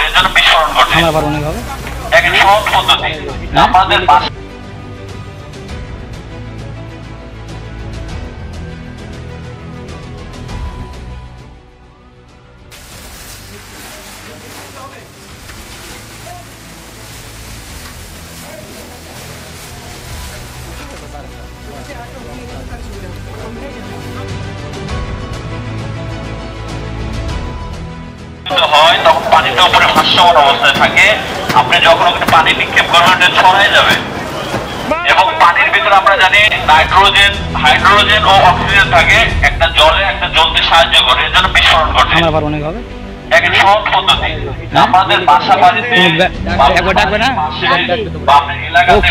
এর জন্য বিস্ফোরণ ঘটে। আবার অনেক হবে একটি সহজ পদ্ধতি আপনাদের বাসা হয় তখন পানিটা উপরে ভাসমান অবস্থায় থাকে। আপনি যখন ওখানে পানি নিক্ষেপ করবেন এটা ছড়াই যাবে এবং পানির ভিতরে আমরা জানি নাইট্রোজেন, হাইড্রোজেন ও অক্সিজেন থাকে। একটা জলে একটা জ্বলতে সাহায্য করে, এর জন্য বিস্ফোরণ ঘটে। আবার অনেক হবে একটি সহজ পদ্ধতি আপনাদের বাসা বাড়িতে একবার ডাকবে না বা আপনার এলাকাতে